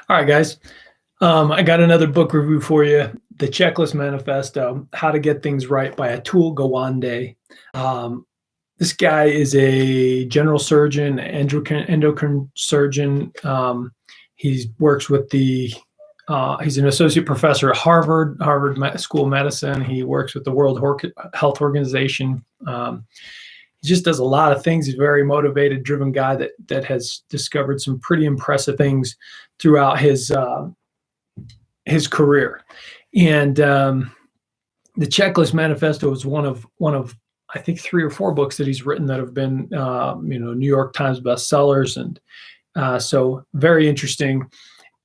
All right, guys. I got another book review for you. The Checklist Manifesto: How to Get Things Right by Atul Gawande. Um, this guy is a general surgeon, endocrine surgeon. He works with he's an associate professor at Harvard School of Medicine. He works with the World Health Organization. He just does a lot of things. He's a very motivated, driven guy that has discovered some pretty impressive things throughout his career. And the Checklist Manifesto is one of I think 3 or 4 books that he's written that have been New York Times bestsellers, and so very interesting.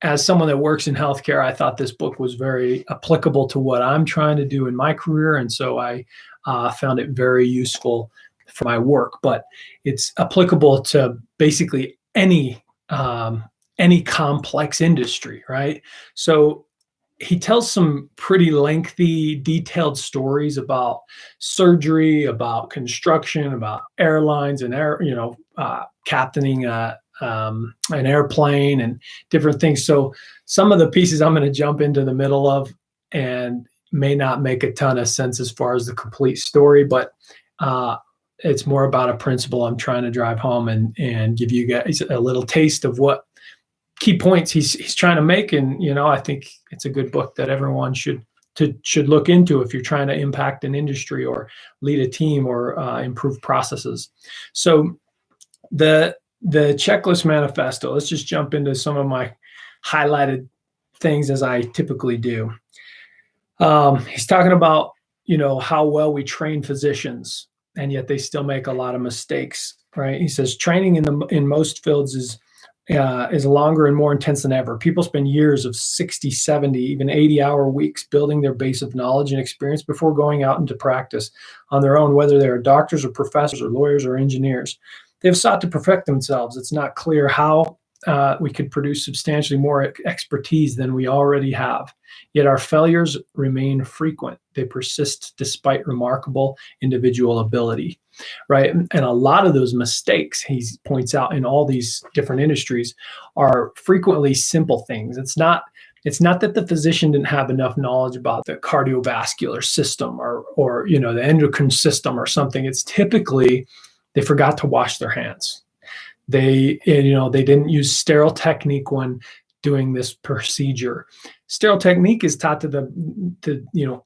As someone that works in healthcare, I thought this book was very applicable to what I'm trying to do in my career, and so I found it very useful for my work. But it's applicable to basically any complex industry, right? So he tells some pretty lengthy, detailed stories about surgery, about construction, about airlines and captaining an airplane and different things. So some of the pieces I'm going to jump into the middle of and may not make a ton of sense as far as the complete story, but it's more about a principle I'm trying to drive home and give you guys a little taste of what key points he's trying to make. And I think it's a good book that everyone should look into if you're trying to impact an industry or lead a team or improve processes. So the Checklist Manifesto, let's just jump into some of my highlighted things as I typically do. He's talking about how well we train physicians, and yet they still make a lot of mistakes, right? He says training in most fields is longer and more intense than ever. People spend years of 60, 70, even 80-hour weeks building their base of knowledge and experience before going out into practice on their own, whether they are doctors or professors or lawyers or engineers. They have sought to perfect themselves. It's not clear how we could produce substantially more expertise than we already have. Yet our failures remain frequent. They persist despite remarkable individual ability, right? And a lot of those mistakes, he points out, in all these different industries are frequently simple things. It's not that the physician didn't have enough knowledge about the cardiovascular system or the endocrine system or something. It's typically they forgot to wash their hands. They didn't use sterile technique when doing this procedure. Sterile technique is taught to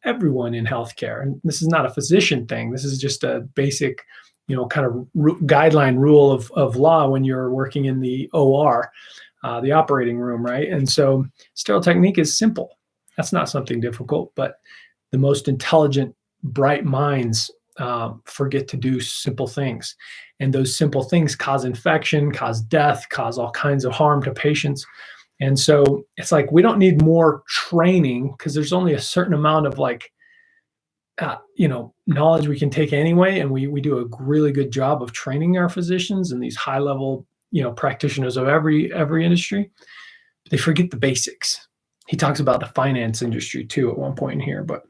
everyone in healthcare, and this is not a physician thing. This is just a basic, kind of guideline rule of law when you're working in the OR, the operating room, right? And so sterile technique is simple. That's not something difficult, but the most intelligent, bright minds forget to do simple things. And those simple things cause infection, cause death, cause all kinds of harm to patients. And so it's like we don't need more training because there's only a certain amount of knowledge we can take anyway. And we do a really good job of training our physicians and these high level, practitioners of every industry. But they forget the basics. He talks about the finance industry too at one point in here, but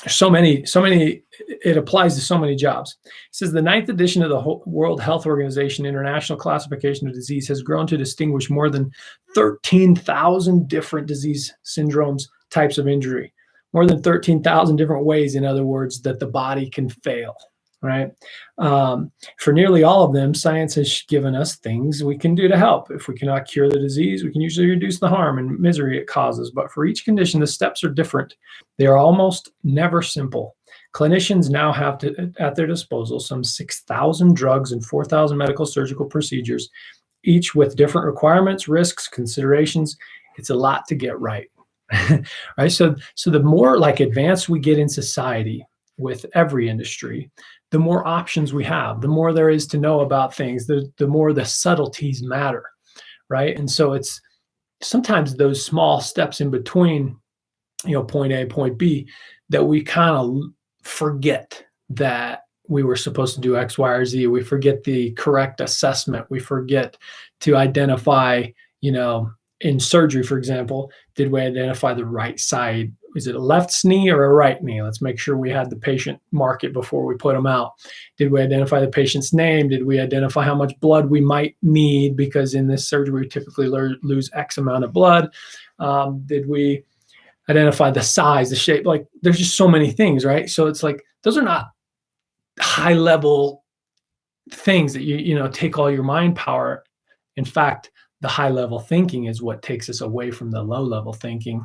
so many, it applies to so many jobs. It says the 9th edition of the World Health Organization International Classification of Disease has grown to distinguish more than 13,000 different disease syndromes, types of injury, more than 13,000 different ways, in other words, that the body can fail, right? For nearly all of them, science has given us things we can do to help. If we cannot cure the disease, we can usually reduce the harm and misery it causes. But for each condition, the steps are different. They are almost never simple. Clinicians now have at their disposal some 6,000 drugs and 4,000 medical surgical procedures, each with different requirements, risks, considerations. It's a lot to get right. Right? So the more advanced we get in society with every industry, the more options we have, the more there is to know about things, the more the subtleties matter, right? And so it's sometimes those small steps in between, point A, point B, that we kind of forget that we were supposed to do X, Y, or Z. We forget the correct assessment. We forget to identify, in surgery, for example, did we identify the right side is it a left knee or a right knee? Let's make sure we had the patient mark it before we put them out. Did we identify the patient's name? Did we identify how much blood we might need? Because in this surgery, we typically lose X amount of blood. Did we identify the size, the shape? Like, there's just so many things, right? So it's like, those are not high level things that you take all your mind power. In fact, the high level thinking is what takes us away from the low level thinking.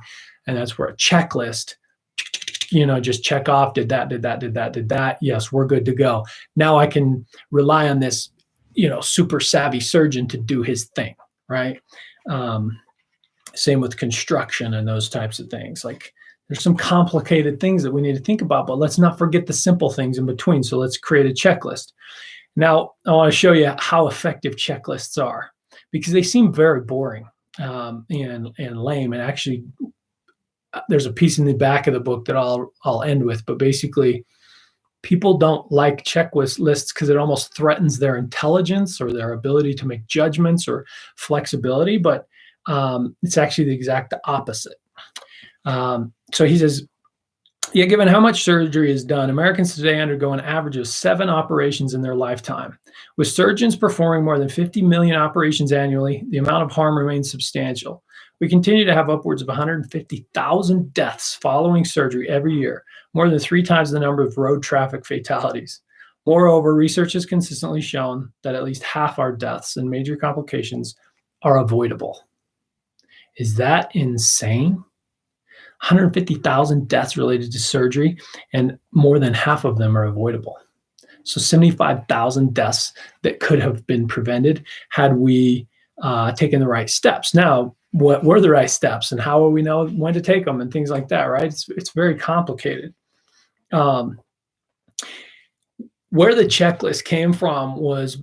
And that's where a checklist, just check off, did that. Yes, we're good to go. Now I can rely on this, super savvy surgeon to do his thing, right? Same with construction and those types of things. Like, there's some complicated things that we need to think about, but let's not forget the simple things in between. So let's create a checklist. Now, I want to show you how effective checklists are, because they seem very boring and lame. And actually, there's a piece in the back of the book that I'll end with. But basically, people don't like checklists because it almost threatens their intelligence or their ability to make judgments or flexibility. But it's actually the exact opposite. So he says, yeah, given how much surgery is done, Americans today undergo an average of 7 operations in their lifetime. With surgeons performing more than 50 million operations annually, the amount of harm remains substantial. We continue to have upwards of 150,000 deaths following surgery every year, more than 3 times the number of road traffic fatalities. Moreover, research has consistently shown that at least half our deaths and major complications are avoidable. Is that insane? 150,000 deaths related to surgery, and more than half of them are avoidable. So 75,000 deaths that could have been prevented had we taken the right steps. Now, what were the right steps, and how will we know when to take them, and things like that, right? It's very complicated. Where the checklist came from was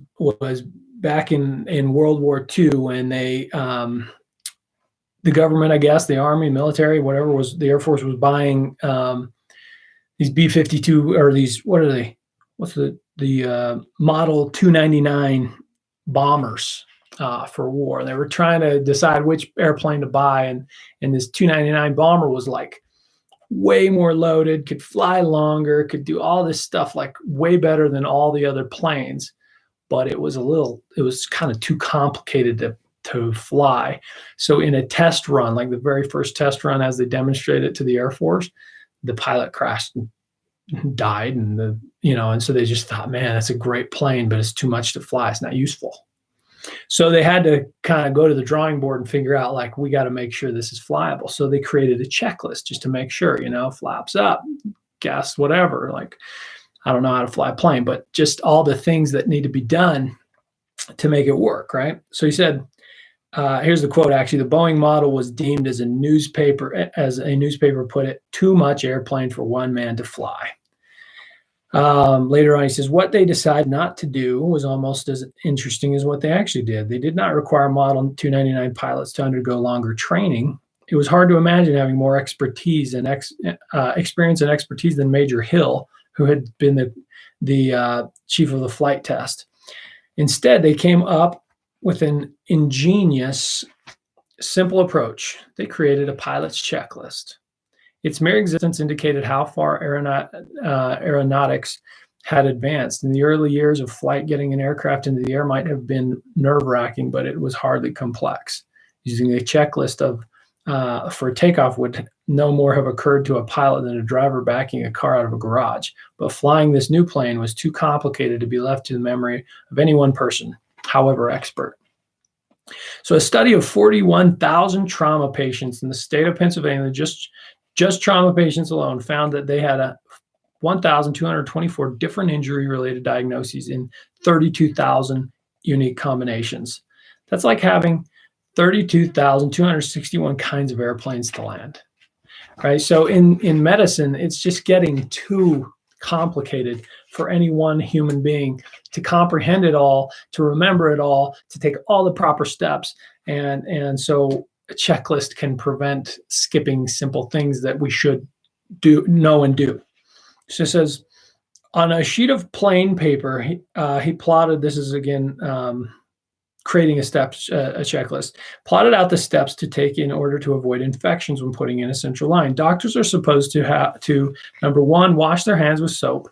back in World War II, when they the government, I guess, the Army, military, whatever was, the Air Force was buying these B-52, or these, what are they? What's the Model 299 bombers for war. They were trying to decide which airplane to buy, and this 299 bomber was like way more loaded, could fly longer, could do all this stuff like way better than all the other planes, but it was kind of too complicated to fly. So in a test run, like the very first test run, as they demonstrated it to the Air Force, the pilot crashed and died, and and so they just thought, man, that's a great plane, but it's too much to fly. It's not useful. So they had to kind of go to the drawing board and figure out, like, we got to make sure this is flyable. So they created a checklist just to make sure, flaps up, gas, whatever. Like, I don't know how to fly a plane, but just all the things that need to be done to make it work, right? So he said, here's the quote, actually: the Boeing model was deemed as a newspaper put it, too much airplane for one man to fly. Later on, he says, what they decided not to do was almost as interesting as what they actually did. They did not require Model 299 pilots to undergo longer training. It was hard to imagine having more expertise and experience and expertise than Major Hill, who had been the chief of the flight test. Instead, they came up with an ingenious, simple approach. They created a pilot's checklist. Its mere existence indicated how far aeronautics had advanced. In the early years of flight, getting an aircraft into the air might have been nerve-wracking, but it was hardly complex. Using a checklist for takeoff would no more have occurred to a pilot than a driver backing a car out of a garage. But flying this new plane was too complicated to be left to the memory of any one person, however expert. So a study of 41,000 trauma patients in the state of Pennsylvania, just trauma patients alone, found that they had 1,224 different injury-related diagnoses in 32,000 unique combinations. That's like having 32,261 kinds of airplanes to land, right? So in medicine, it's just getting too complicated for any one human being to comprehend it all, to remember it all, to take all the proper steps. And so a checklist can prevent skipping simple things that we should know and do. So it says, on a sheet of plain paper, he plotted, this is again creating a checklist. Plotted out the steps to take in order to avoid infections when putting in a central line. Doctors are supposed to have to, number one, wash their hands with soap.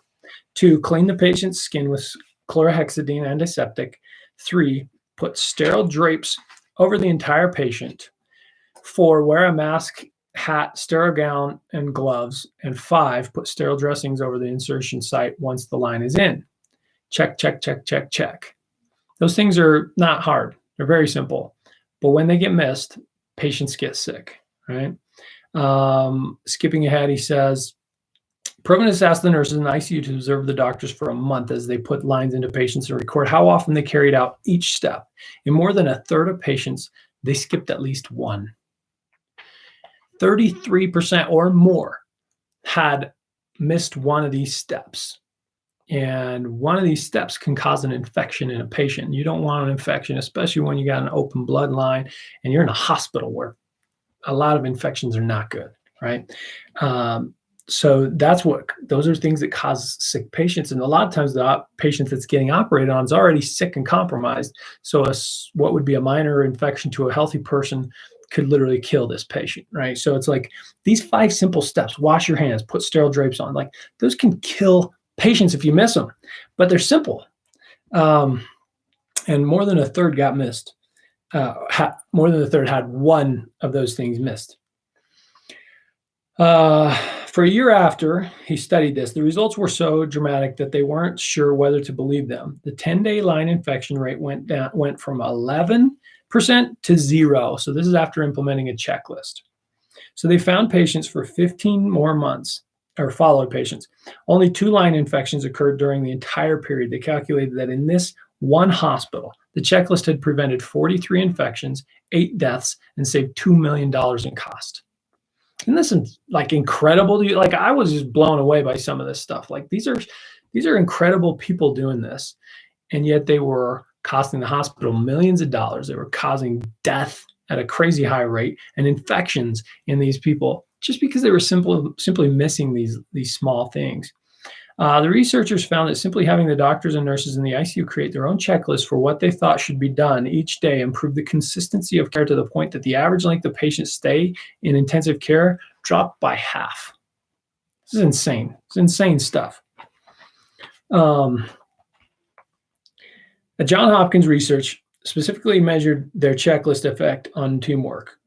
2, clean the patient's skin with chlorhexidine antiseptic. 3, put sterile drapes over the entire patient. 4, wear a mask, hat, sterile gown, and gloves. And 5, put sterile dressings over the insertion site once the line is in. Check, check, check, check, check. Those things are not hard. They're very simple. But when they get missed, patients get sick, right? Skipping ahead, he says, Provenance asked the nurses in the ICU to observe the doctors for a month as they put lines into patients and record how often they carried out each step. In more than a third of patients, they skipped at least one. 33% or more had missed one of these steps. And one of these steps can cause an infection in a patient. You don't want an infection, especially when you got an open bloodline and you're in a hospital where a lot of infections are not good, right? So those are things that cause sick patients. And a lot of times the patient that's getting operated on is already sick and compromised. So what would be a minor infection to a healthy person could literally kill this patient, right? So it's like these 5 simple steps: wash your hands, put sterile drapes on, like those can kill patients if you miss them, but they're simple. And more than a third got missed. More than a third had one of those things missed. For a year after he studied this, the results were so dramatic that they weren't sure whether to believe them. The 10-day line infection rate went from 11% to 0. So this is after implementing a checklist. So they found patients for 15 more months, or followed patients. Only 2 line infections occurred during the entire period. They calculated that in this one hospital, the checklist had prevented 43 infections, 8 deaths, and saved $2 million in cost. And this is like incredible. Like I was just blown away by some of this stuff. Like these are incredible people doing this, and yet they were costing the hospital millions of dollars. They were causing death at a crazy high rate and infections in these people just because they were simply missing these small things. The researchers found that simply having the doctors and nurses in the ICU create their own checklist for what they thought should be done each day improved the consistency of care to the point that the average length of patient stay in intensive care dropped by half. This is insane. It's insane stuff. A Johns Hopkins research specifically measured their checklist effect on teamwork.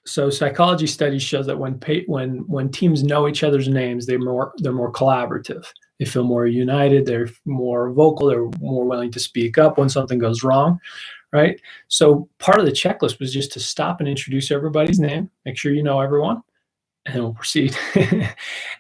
So psychology studies shows that when teams know each other's names, they're more collaborative. They feel more united. They're more vocal. They're more willing to speak up when something goes wrong, right? So part of the checklist was just to stop and introduce everybody's name, make sure you know everyone, and then we'll proceed.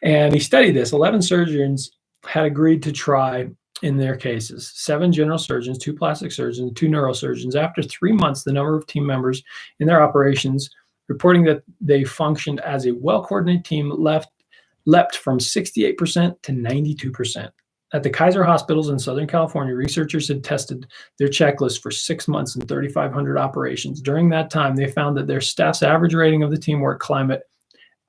And he studied this. 11 surgeons had agreed to try in their cases. 7 general surgeons, 2 plastic surgeons, 2 neurosurgeons. After 3 months, the number of team members in their operations reporting that they functioned as a well-coordinated team leapt from 68% to 92%. At the Kaiser hospitals in Southern California, researchers had tested their checklist for 6 months and 3,500 operations. During that time, they found that their staff's average rating of the teamwork climate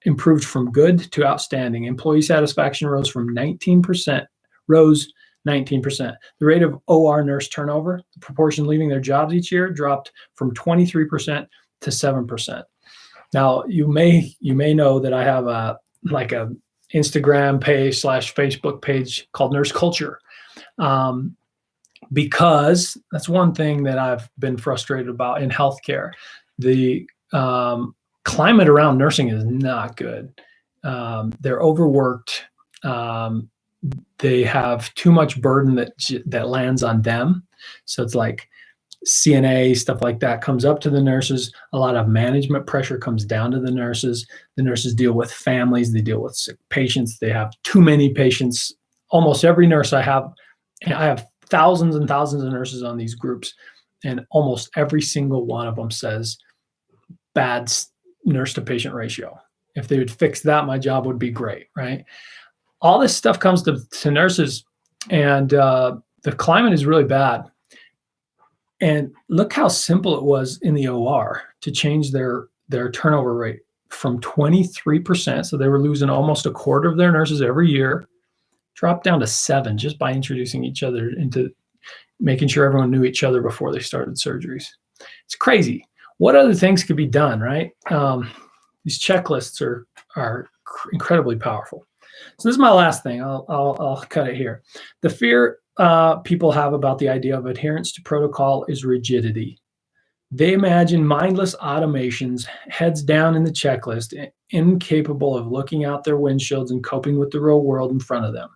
improved from good to outstanding. Employee satisfaction rose 19%. The rate of OR nurse turnover, the proportion leaving their jobs each year, dropped from 23% to 7%. Now, you may know that I have a Instagram page / Facebook page called Nurse Culture, because that's one thing that I've been frustrated about in healthcare. The climate around nursing is not good. They're overworked. They have too much burden that lands on them. So it's like CNA, stuff like that comes up to the nurses. A lot of management pressure comes down to the nurses. The nurses deal with families. They deal with sick patients. They have too many patients. Almost every nurse I have thousands and thousands of nurses on these groups, and almost every single one of them says bad nurse to patient ratio. If they would fix that, my job would be great, right? All this stuff comes to nurses, and the climate is really bad. And look how simple it was in the OR to change their turnover rate from 23%. So they were losing almost a quarter of their nurses every year, dropped down to 7 just by introducing each other into making sure everyone knew each other before they started surgeries. It's crazy. What other things could be done, right? These checklists are incredibly powerful. So this is my last thing. I'll cut it here. The fear people have about the idea of adherence to protocol is rigidity. They imagine mindless automations, heads down in the checklist, incapable of looking out their windshields and coping with the real world in front of them.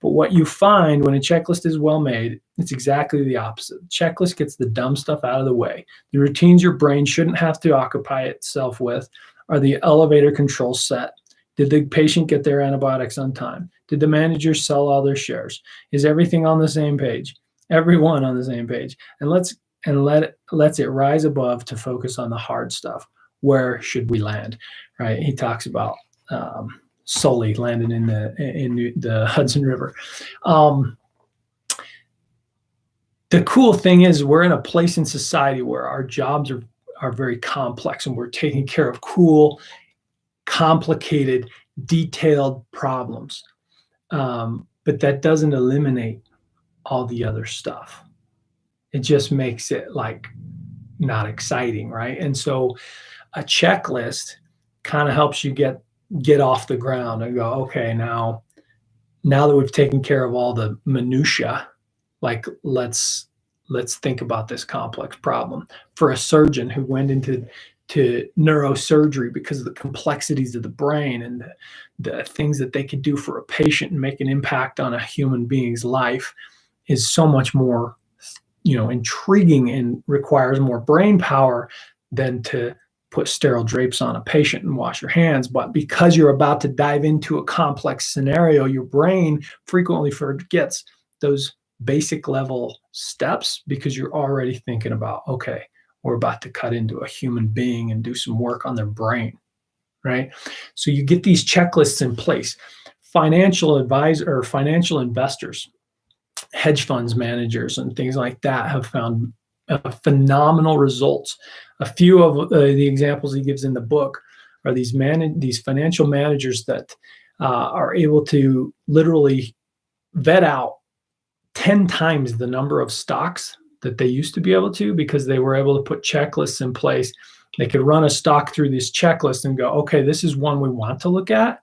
But what you find when a checklist is well made, it's exactly the opposite. The checklist gets the dumb stuff out of the way. The routines your brain shouldn't have to occupy itself with are the elevator control set. Did the patient get their antibiotics on time? Did the manager sell all their shares? Is everything on the same page? Everyone on the same page. And lets it rise above to focus on the hard stuff. Where should we land? Right? He talks about Sully landing in the Hudson River. The cool thing is we're in a place in society where our jobs are very complex, and we're taking care of cool, complicated, detailed problems. But that doesn't eliminate all the other stuff. It just makes it like not exciting, right? And so a checklist kind of helps you get off the ground and go, okay, now that we've taken care of all the minutia, like let's think about this complex problem. For a surgeon who went into neurosurgery because of the complexities of the brain and the things that they could do for a patient and make an impact on a human being's life is so much more, intriguing and requires more brain power than to put sterile drapes on a patient and wash your hands. But because you're about to dive into a complex scenario, your brain frequently forgets those basic level steps because you're already thinking about, okay, we're about to cut into a human being and do some work on their brain, right? So you get these checklists in place. Financial advisor or financial investors, hedge funds managers and things like that have found phenomenal results. A few of the examples he gives in the book are these financial managers that are able to literally vet out 10 times the number of stocks that they used to be able to, because they were able to put checklists in place. They could run a stock through this checklist and go, okay, this is one we want to look at.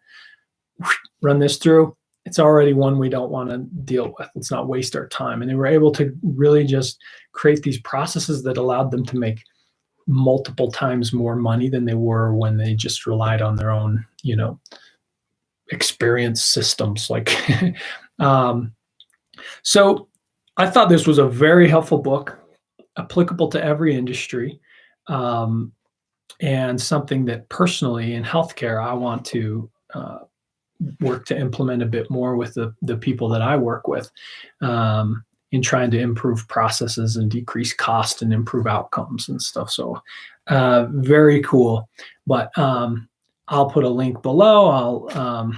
Run this through. It's already one we don't want to deal with. Let's not waste our time. And they were able to really just create these processes that allowed them to make multiple times more money than they were when they just relied on their own, experience systems. So I thought this was a very helpful book, applicable to every industry, and something that personally in healthcare I want to work to implement a bit more with the people that I work with, in trying to improve processes and decrease cost and improve outcomes and stuff. So very cool. But I'll put a link below. I'll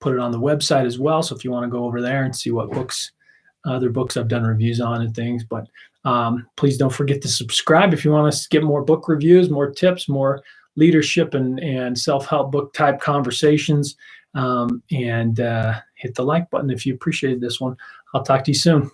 put it on the website as well. So if you want to go over there and see what other books I've done reviews on and things, but please don't forget to subscribe if you want to get more book reviews, more tips, more leadership and self-help book type conversations. And hit the like button if you appreciated this one. I'll talk to you soon.